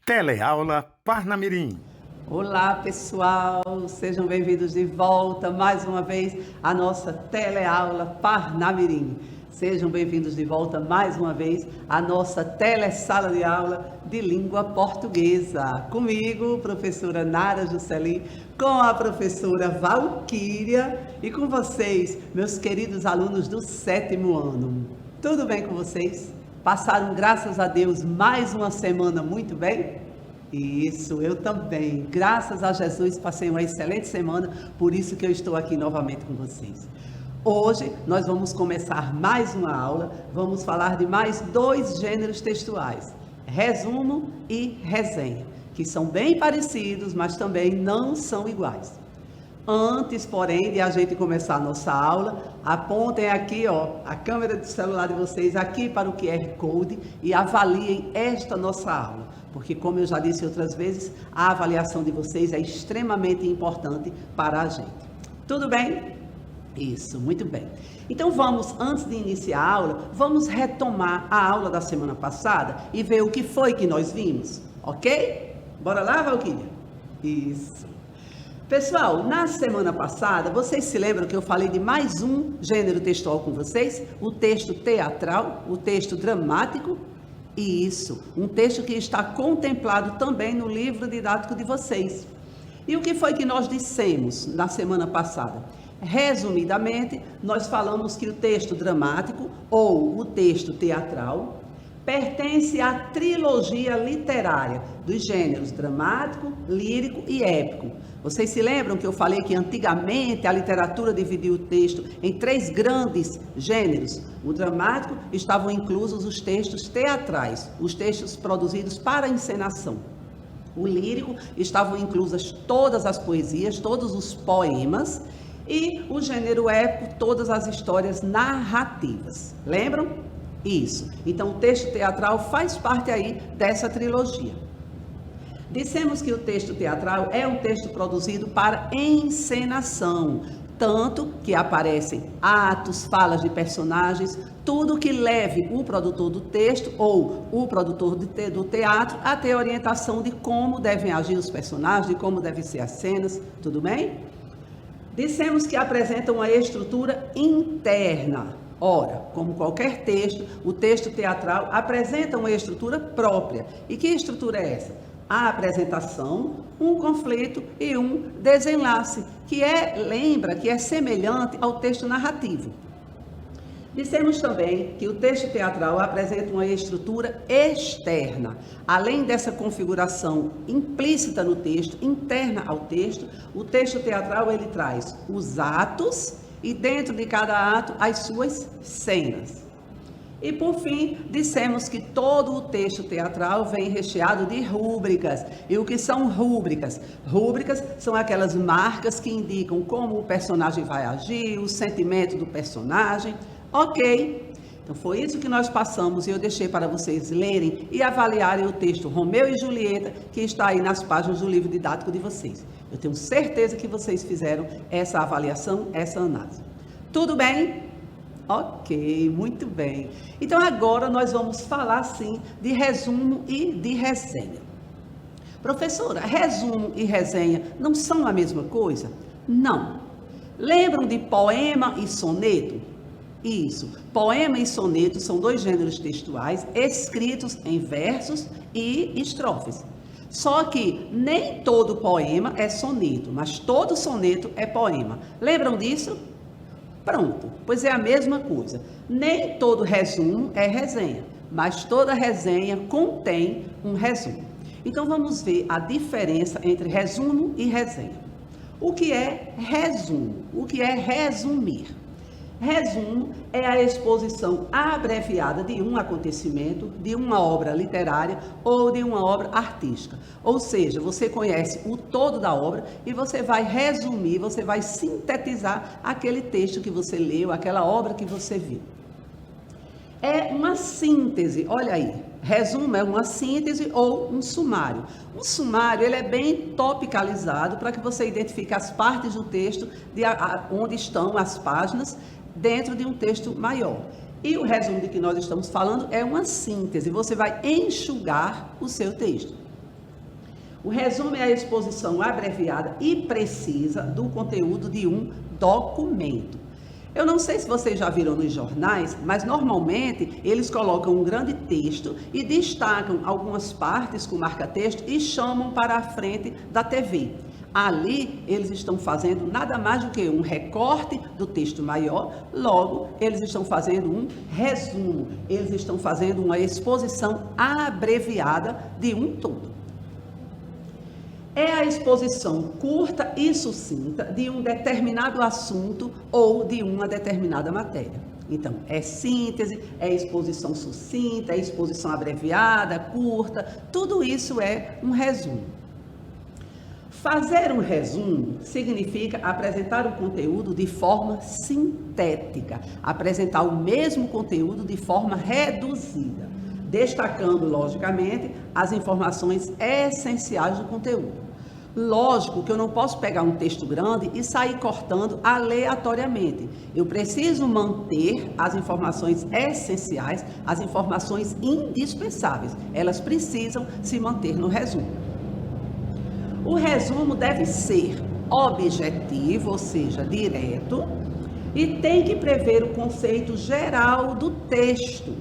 Teleaula Parnamirim. Olá, pessoal, sejam bem-vindos de volta mais uma vez à nossa teleaula Parnamirim. Sejam bem-vindos de volta mais uma vez à nossa telesala de aula de língua portuguesa. Comigo, professora Nara Juscelin, com a professora Valquíria e com vocês, meus queridos alunos do 7º ano. Tudo bem com vocês? Passaram, graças a Deus, mais uma semana muito bem? Isso, eu também. Graças a Jesus, passei uma excelente semana, por isso que eu estou aqui novamente com vocês. Hoje, nós vamos começar mais uma aula, vamos falar de mais 2 gêneros textuais, resumo e resenha, que são bem parecidos, mas também não são iguais. Antes, porém, de a gente começar a nossa aula, apontem aqui, a câmera do celular de vocês aqui para o QR Code e avaliem esta nossa aula, porque, como eu já disse outras vezes, a avaliação de vocês é extremamente importante para a gente. Tudo bem? Isso, muito bem. Então vamos, antes de iniciar a aula, vamos retomar a aula da semana passada e ver o que foi que nós vimos, ok? Bora lá, Valquíria? Isso. Pessoal, na semana passada, vocês se lembram que eu falei de mais um gênero textual com vocês? O texto teatral, o texto dramático? Isso, um texto que está contemplado também no livro didático de vocês. E o que foi que nós dissemos na semana passada? Resumidamente, nós falamos que o texto dramático ou o texto teatral pertence à trilogia literária dos gêneros dramático, lírico e épico. Vocês se lembram que eu falei que antigamente a literatura dividia o texto em 3 grandes gêneros? O dramático estavam inclusos os textos teatrais, os textos produzidos para encenação. O lírico estavam inclusas todas as poesias, todos os poemas, e o gênero épico, todas as histórias narrativas. Lembram? Isso. Então, o texto teatral faz parte aí dessa trilogia. Dissemos que o texto teatral é um texto produzido para encenação, tanto que aparecem atos, falas de personagens, tudo que leve o produtor do texto ou o produtor do teatro a ter orientação de como devem agir os personagens, de como devem ser as cenas, tudo bem? Dissemos que apresenta uma estrutura interna. Ora, como qualquer texto, o texto teatral apresenta uma estrutura própria. E que estrutura é essa? A apresentação, um conflito e um desenlace, que lembra que é semelhante ao texto narrativo. Dissemos também que o texto teatral apresenta uma estrutura externa. Além dessa configuração implícita no texto, interna ao texto, o texto teatral ele traz os atos e dentro de cada ato as suas cenas. E por fim, dissemos que todo o texto teatral vem recheado de rúbricas. E o que são rúbricas? Rúbricas são aquelas marcas que indicam como o personagem vai agir, o sentimento do personagem. Ok, então foi isso que nós passamos e eu deixei para vocês lerem e avaliarem o texto Romeu e Julieta, que está aí nas páginas do livro didático de vocês. Eu tenho certeza que vocês fizeram essa avaliação, essa análise. Tudo bem? Ok, muito bem. Então agora nós vamos falar sim de resumo e de resenha. Professora, resumo e resenha não são a mesma coisa? Não. Lembram de poema e soneto? Isso, poema e soneto são 2 gêneros textuais escritos em versos e estrofes. Só que nem todo poema é soneto, mas todo soneto é poema. Lembram disso? Pronto, pois é a mesma coisa. Nem todo resumo é resenha, mas toda resenha contém um resumo. Então vamos ver a diferença entre resumo e resenha. O que é resumo? O que é resumir? Resumo é a exposição abreviada de um acontecimento, de uma obra literária ou de uma obra artística. Ou seja, você conhece o todo da obra e você vai resumir, você vai sintetizar aquele texto que você leu, aquela obra que você viu. É uma síntese, olha aí, resumo é uma síntese ou um sumário. Um sumário ele é bem topicalizado para que você identifique as partes do texto, onde estão as páginas, dentro de um texto maior. E o resumo de que nós estamos falando é uma síntese, você vai enxugar o seu texto. O resumo é a exposição abreviada e precisa do conteúdo de um documento. Eu não sei se vocês já viram nos jornais, mas normalmente eles colocam um grande texto e destacam algumas partes com marca-texto e chamam para a frente da TV. Ali, eles estão fazendo nada mais do que um recorte do texto maior, logo, eles estão fazendo um resumo, eles estão fazendo uma exposição abreviada de um todo. É a exposição curta e sucinta de um determinado assunto ou de uma determinada matéria. Então, é síntese, é exposição sucinta, é exposição abreviada, curta, tudo isso é um resumo. Fazer um resumo significa apresentar o conteúdo de forma sintética, apresentar o mesmo conteúdo de forma reduzida, destacando, logicamente, as informações essenciais do conteúdo. Lógico que eu não posso pegar um texto grande e sair cortando aleatoriamente. Eu preciso manter as informações essenciais, as informações indispensáveis. Elas precisam se manter no resumo. O resumo deve ser objetivo, ou seja, direto, e tem que prever o conceito geral do texto,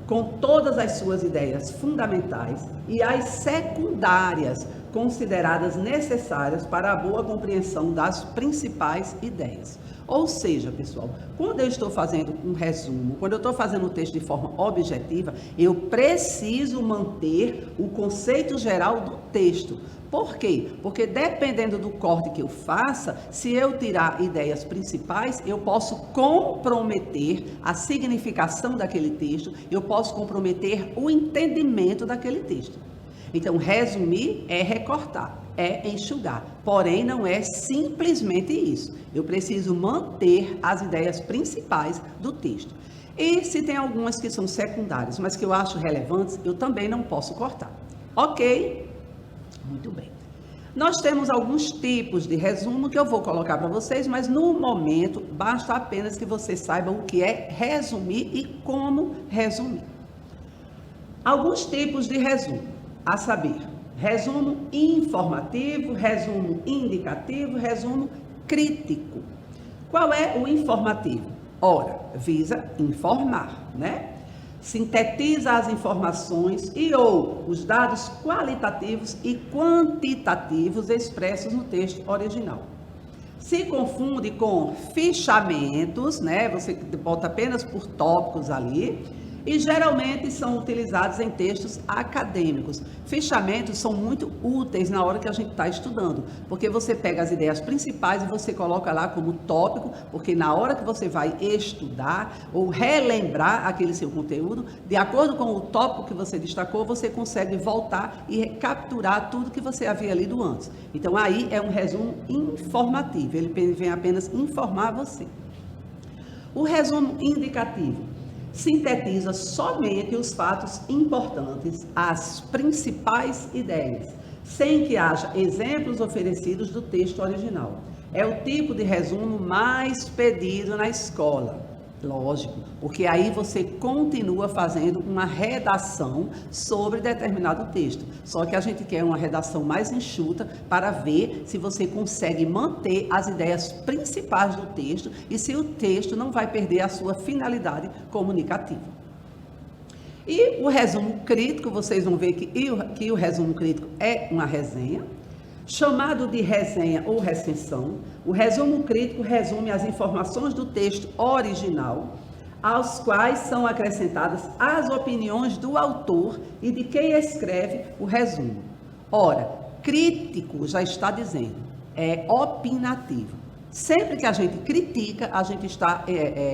com todas as suas ideias fundamentais e as secundárias, consideradas necessárias para a boa compreensão das principais ideias. Ou seja, pessoal, quando eu estou fazendo um resumo, quando eu estou fazendo o texto de forma objetiva, eu preciso manter o conceito geral do texto. Por quê? Porque dependendo do corte que eu faça, se eu tirar ideias principais, eu posso comprometer a significação daquele texto, eu posso comprometer o entendimento daquele texto. Então, resumir é recortar, é enxugar, porém não é simplesmente isso. Eu preciso manter as ideias principais do texto. E se tem algumas que são secundárias, mas que eu acho relevantes, eu também não posso cortar. Ok? Muito bem. Nós temos alguns tipos de resumo que eu vou colocar para vocês, mas no momento basta apenas que vocês saibam o que é resumir e como resumir. Alguns tipos de resumo, a saber, resumo informativo, resumo indicativo, resumo crítico. Qual é o informativo? Ora, visa informar, né? Sintetiza as informações e ou os dados qualitativos e quantitativos expressos no texto original. Se confunde com fichamentos, né? Você bota apenas por tópicos ali, e geralmente são utilizados em textos acadêmicos. Fichamentos são muito úteis na hora que a gente está estudando, porque você pega as ideias principais e você coloca lá como tópico, porque na hora que você vai estudar ou relembrar aquele seu conteúdo, de acordo com o tópico que você destacou, você consegue voltar e capturar tudo que você havia lido antes. Então aí é um resumo informativo, ele vem apenas informar você. O resumo indicativo sintetiza somente os fatos importantes, as principais ideias, sem que haja exemplos oferecidos do texto original. É o tipo de resumo mais pedido na escola. Lógico, porque aí você continua fazendo uma redação sobre determinado texto. Só que a gente quer uma redação mais enxuta para ver se você consegue manter as ideias principais do texto e se o texto não vai perder a sua finalidade comunicativa. E o resumo crítico, vocês vão ver que o resumo crítico é uma resenha. Chamado de resenha ou recensão, o resumo crítico resume as informações do texto original, aos quais são acrescentadas as opiniões do autor e de quem escreve o resumo. Ora, crítico já está dizendo, é opinativo. Sempre que a gente critica, a gente está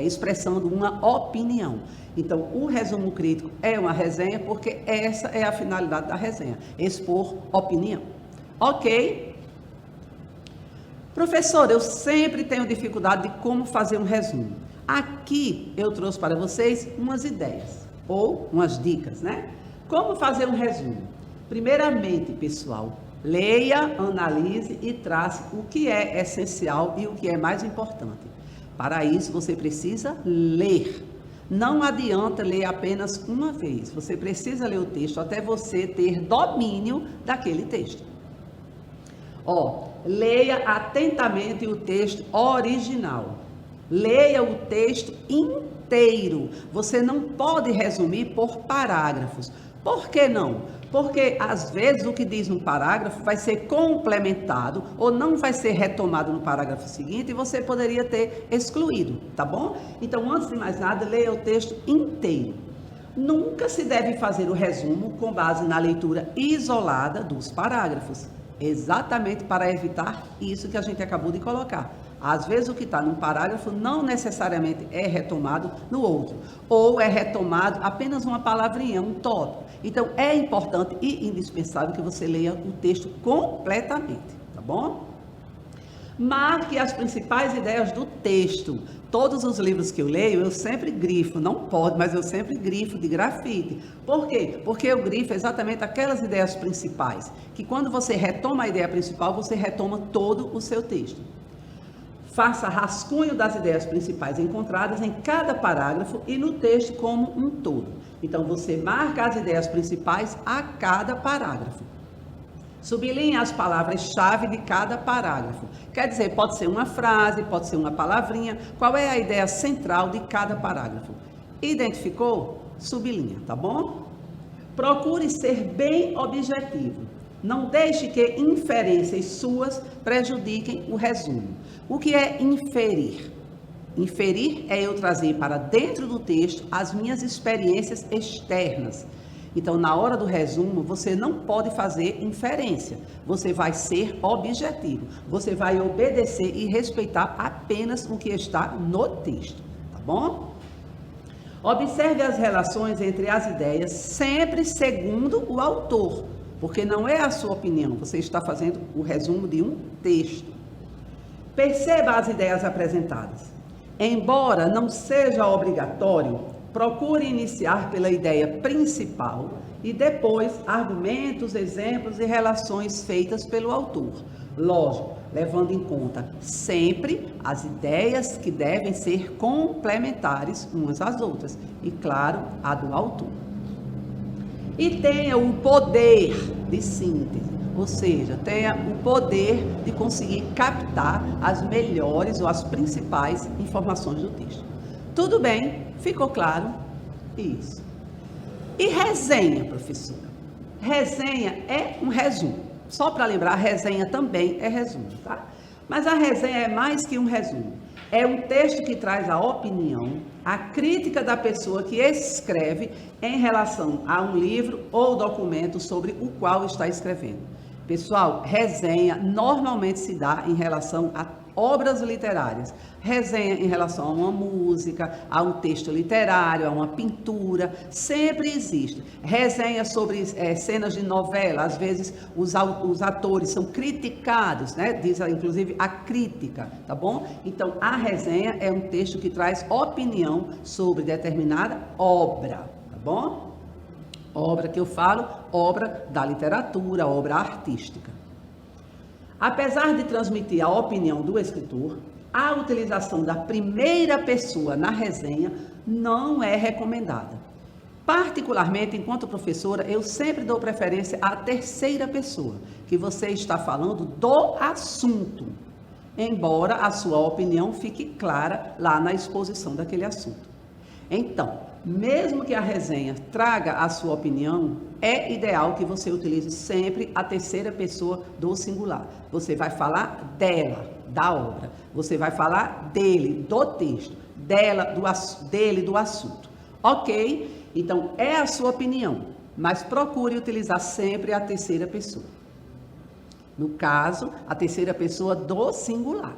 expressando uma opinião. Então, o resumo crítico é uma resenha porque essa é a finalidade da resenha, expor opinião. Ok? Professor, eu sempre tenho dificuldade de como fazer um resumo. Aqui eu trouxe para vocês umas ideias, ou umas dicas, né? Como fazer um resumo? Primeiramente, pessoal, leia, analise e trace o que é essencial e o que é mais importante. Para isso, você precisa ler. Não adianta ler apenas uma vez. Você precisa ler o texto até você ter domínio daquele texto. Leia atentamente o texto original. Leia o texto inteiro. Você não pode resumir por parágrafos. Por que não? Porque às vezes o que diz no parágrafo vai ser complementado ou não vai ser retomado no parágrafo seguinte e você poderia ter excluído, tá bom? Então, antes de mais nada, leia o texto inteiro. Nunca se deve fazer o resumo com base na leitura isolada dos parágrafos, exatamente para evitar isso que a gente acabou de colocar. Às vezes o que está num parágrafo não necessariamente é retomado no outro, ou é retomado apenas uma palavrinha, um tópico. Então é importante e indispensável que você leia o texto completamente, tá bom? Marque as principais ideias do texto. Todos os livros que eu leio, eu sempre grifo, não pode, mas eu sempre grifo de grafite. Por quê? Porque eu grifo exatamente aquelas ideias principais, que quando você retoma a ideia principal, você retoma todo o seu texto. Faça rascunho das ideias principais encontradas em cada parágrafo e no texto como um todo. Então, você marca as ideias principais a cada parágrafo. Sublinhe as palavras-chave de cada parágrafo. Quer dizer, pode ser uma frase, pode ser uma palavrinha. Qual é a ideia central de cada parágrafo? Identificou? Sublinha, tá bom? Procure ser bem objetivo. Não deixe que inferências suas prejudiquem o resumo. O que é inferir? Inferir é eu trazer para dentro do texto as minhas experiências externas. Então, na hora do resumo, você não pode fazer inferência. Você vai ser objetivo. Você vai obedecer e respeitar apenas o que está no texto, tá bom? Observe as relações entre as ideias, sempre segundo o autor, porque não é a sua opinião, você está fazendo o resumo de um texto. Perceba as ideias apresentadas. Embora não seja obrigatório, procure iniciar pela ideia principal e depois argumentos, exemplos e relações feitas pelo autor. Lógico, levando em conta sempre as ideias que devem ser complementares umas às outras e, claro, a do autor. E tenha o poder de síntese, ou seja, tenha o poder de conseguir captar as melhores ou as principais informações do texto. Tudo bem? Ficou claro? Isso. E resenha, professora? Resenha é um resumo. Só para lembrar, resenha também é resumo, tá? Mas a resenha é mais que um resumo. É um texto que traz a opinião, a crítica da pessoa que escreve em relação a um livro ou documento sobre o qual está escrevendo. Pessoal, resenha normalmente se dá em relação a obras literárias. Resenha em relação a uma música, a um texto literário, a uma pintura, sempre existe. Resenha sobre cenas de novela, às vezes os atores são criticados, né? Diz inclusive a crítica, tá bom? Então, a resenha é um texto que traz opinião sobre determinada obra, tá bom? Obra que eu falo, obra da literatura, obra artística. Apesar de transmitir a opinião do escritor, a utilização da primeira pessoa na resenha não é recomendada. Particularmente, enquanto professora, eu sempre dou preferência à terceira pessoa, que você está falando do assunto, embora a sua opinião fique clara lá na exposição daquele assunto. Então, mesmo que a resenha traga a sua opinião, é ideal que você utilize sempre a terceira pessoa do singular. Você vai falar dela, da obra. Você vai falar dele, do texto. Dela, dele, do assunto. Ok? Então, é a sua opinião, mas procure utilizar sempre a terceira pessoa. No caso, a terceira pessoa do singular.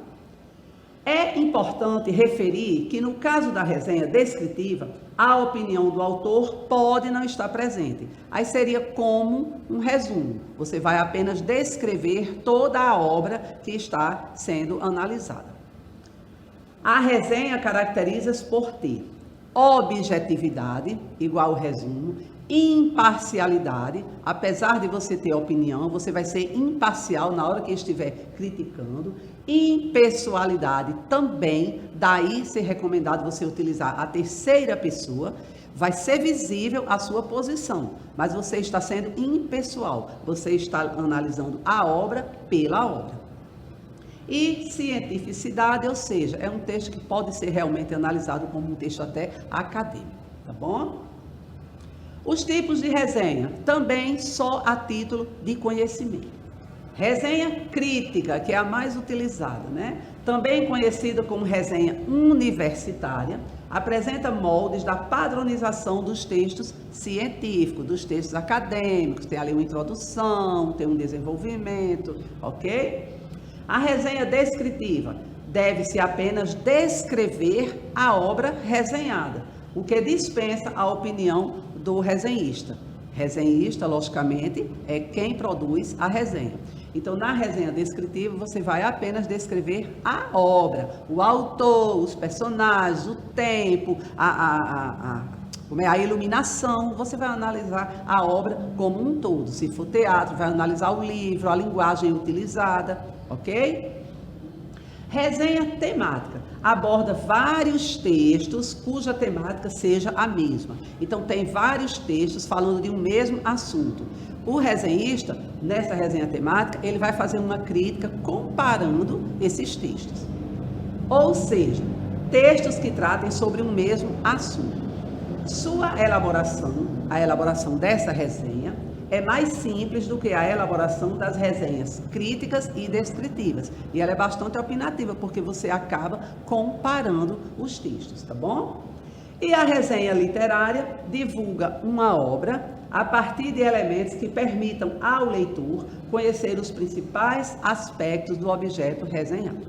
É importante referir que, no caso da resenha descritiva, a opinião do autor pode não estar presente. Aí seria como um resumo. Você vai apenas descrever toda a obra que está sendo analisada. A resenha caracteriza-se por ter objetividade, igual ao resumo, imparcialidade, apesar de você ter opinião, você vai ser imparcial na hora que estiver criticando, impessoalidade também, daí ser recomendado você utilizar a terceira pessoa, vai ser visível a sua posição, mas você está sendo impessoal, você está analisando a obra pela obra. E cientificidade, ou seja, é um texto que pode ser realmente analisado como um texto até acadêmico, tá bom? Os tipos de resenha, também só a título de conhecimento. Resenha crítica, que é a mais utilizada, né? Também conhecida como resenha universitária, apresenta moldes da padronização dos textos científicos, dos textos acadêmicos, tem ali uma introdução, tem um desenvolvimento, ok? A resenha descritiva deve-se apenas descrever a obra resenhada, o que dispensa a opinião do resenhista. Resenhista, logicamente, é quem produz a resenha. Então, na resenha descritiva, você vai apenas descrever a obra, o autor, os personagens, o tempo, a iluminação. Você vai analisar a obra como um todo. Se for teatro, vai analisar o livro, a linguagem utilizada, ok? Resenha temática. Aborda vários textos cuja temática seja a mesma. Então, tem vários textos falando de um mesmo assunto. O resenhista, nessa resenha temática, ele vai fazer uma crítica comparando esses textos. Ou seja, textos que tratem sobre um mesmo assunto. Sua elaboração, a elaboração dessa resenha, é mais simples do que a elaboração das resenhas críticas e descritivas. E ela é bastante opinativa, porque você acaba comparando os textos, tá bom? E a resenha literária divulga uma obra a partir de elementos que permitam ao leitor conhecer os principais aspectos do objeto resenhado.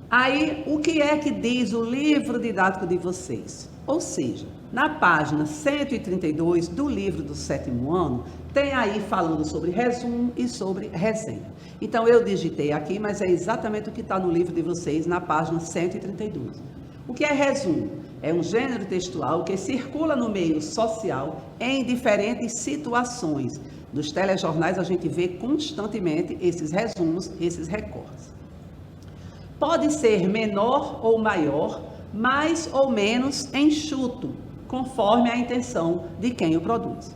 Aí, o que é que diz o livro didático de vocês? Ou seja, na página 132 do livro do 7º ano, tem aí falando sobre resumo e sobre resenha. Então, eu digitei aqui, mas é exatamente o que está no livro de vocês, na página 132. O que é resumo? É um gênero textual que circula no meio social em diferentes situações. Nos telejornais a gente vê constantemente esses resumos, esses recortes. Pode ser menor ou maior, mais ou menos enxuto, conforme a intenção de quem o produz.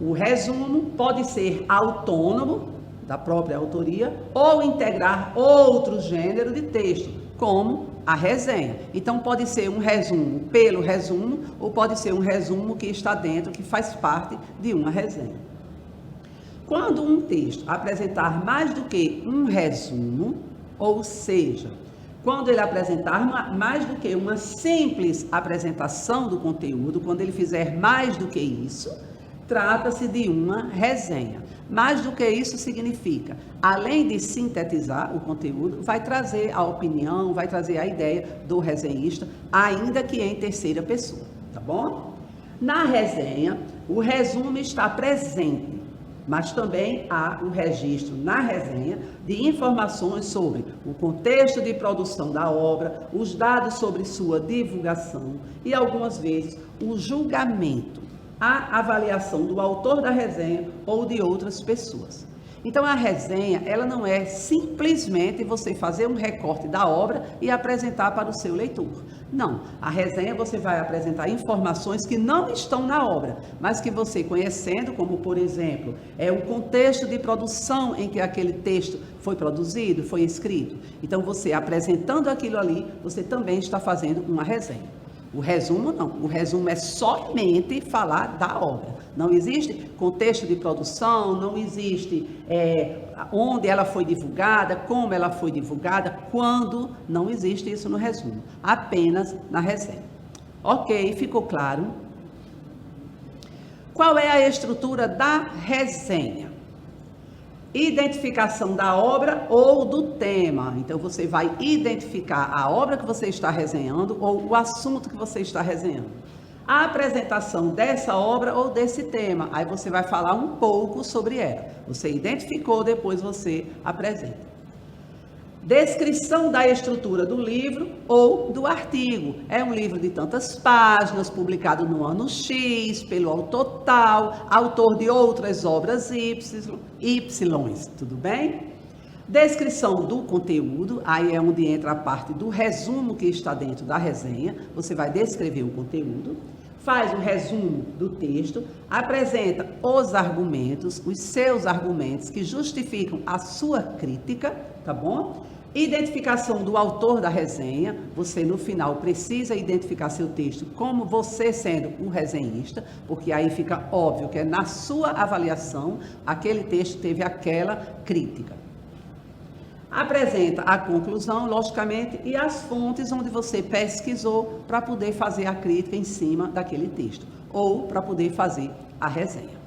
O resumo pode ser autônomo, da própria autoria, ou integrar outro gênero de texto, como a resenha. Então, pode ser um resumo pelo resumo, ou pode ser um resumo que está dentro, que faz parte de uma resenha. Quando um texto apresentar mais do que um resumo, ou seja, quando ele apresentar mais do que uma simples apresentação do conteúdo, quando ele fizer mais do que isso, trata-se de uma resenha. Mais do que isso significa, além de sintetizar o conteúdo, vai trazer a opinião, vai trazer a ideia do resenhista, ainda que em terceira pessoa, tá bom? Na resenha, o resumo está presente, mas também há um registro na resenha de informações sobre o contexto de produção da obra, os dados sobre sua divulgação e, algumas vezes, o julgamento, a avaliação do autor da resenha ou de outras pessoas. Então, a resenha, ela não é simplesmente você fazer um recorte da obra e apresentar para o seu leitor. Não, a resenha você vai apresentar informações que não estão na obra, mas que você conhecendo, como por exemplo, o contexto de produção em que aquele texto foi produzido, foi escrito. Então, você apresentando aquilo ali, você também está fazendo uma resenha. O resumo não, o resumo é somente falar da obra. Não existe contexto de produção, não existe onde ela foi divulgada, como ela foi divulgada, quando, não existe isso no resumo, apenas na resenha. Ok, ficou claro? Qual é a estrutura da resenha? Identificação da obra ou do tema. Então, você vai identificar a obra que você está resenhando ou o assunto que você está resenhando. A apresentação dessa obra ou desse tema. Aí você vai falar um pouco sobre ela. Você identificou, depois você apresenta. Descrição da estrutura do livro ou do artigo. É um livro de tantas páginas, publicado no ano X, pelo autor tal, autor de outras obras Y, tudo bem? Descrição do conteúdo, aí é onde entra a parte do resumo que está dentro da resenha. Você vai descrever o conteúdo, faz o resumo do texto, apresenta os argumentos, os seus argumentos que justificam a sua crítica, tá bom? Identificação do autor da resenha, você no final precisa identificar seu texto como você sendo o resenhista, porque aí fica óbvio que é na sua avaliação aquele texto teve aquela crítica. Apresenta a conclusão, logicamente, e as fontes onde você pesquisou para poder fazer a crítica em cima daquele texto, ou para poder fazer a resenha.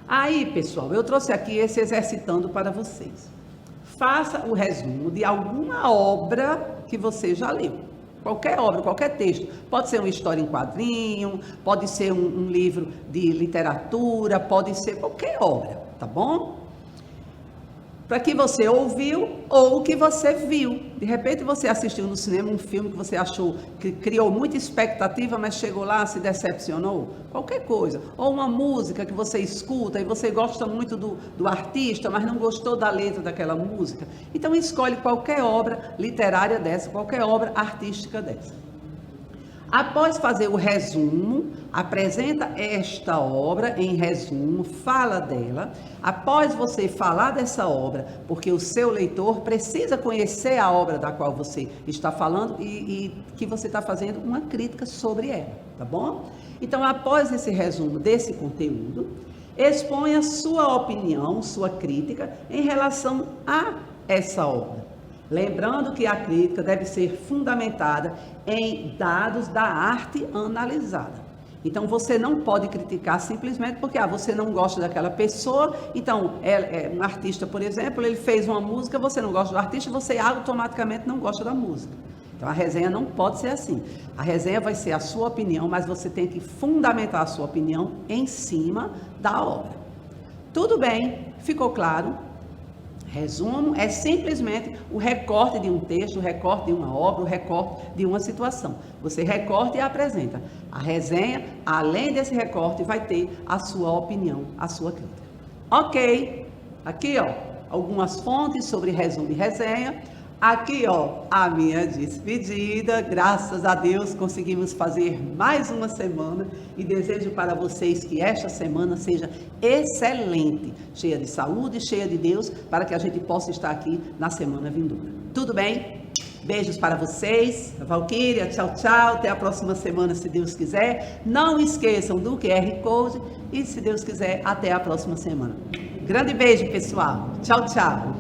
Aí, pessoal, eu trouxe aqui esse exercitando para vocês. Faça o resumo de alguma obra que você já leu. Qualquer obra, qualquer texto. Pode ser uma história em quadrinho, pode ser um livro de literatura, pode ser qualquer obra, tá bom? Para que você ouviu ou que você viu. De repente você assistiu no cinema um filme que você achou que criou muita expectativa, mas chegou lá e se decepcionou. Qualquer coisa. Ou uma música que você escuta e você gosta muito do artista, mas não gostou da letra daquela música. Então escolhe qualquer obra literária dessa, qualquer obra artística dessa. Após fazer o resumo, apresenta esta obra em resumo, fala dela. Após você falar dessa obra, porque o seu leitor precisa conhecer a obra da qual você está falando e que você está fazendo uma crítica sobre ela, tá bom? Então, após esse resumo desse conteúdo, exponha sua opinião, sua crítica em relação a essa obra. Lembrando que a crítica deve ser fundamentada em dados da arte analisada. Então, você não pode criticar simplesmente porque você não gosta daquela pessoa. Então, um artista, por exemplo, ele fez uma música, você não gosta do artista, você automaticamente não gosta da música. Então, a resenha não pode ser assim. A resenha vai ser a sua opinião, mas você tem que fundamentar a sua opinião em cima da obra. Tudo bem? Ficou claro? Resumo é simplesmente o recorte de um texto, o recorte de uma obra, o recorte de uma situação. Você recorta e apresenta. A resenha, além desse recorte, vai ter a sua opinião, a sua crítica. Ok, aqui ó, algumas fontes sobre resumo e resenha. Aqui ó, a minha despedida. Graças a Deus conseguimos fazer mais uma semana e desejo para vocês que esta semana seja excelente, cheia de saúde, cheia de Deus, para que a gente possa estar aqui na semana vindoura. Tudo bem? Beijos para vocês. Valquíria, tchau, tchau. Até a próxima semana, se Deus quiser. Não esqueçam do QR Code e, se Deus quiser, até a próxima semana. Grande beijo, pessoal. Tchau, tchau.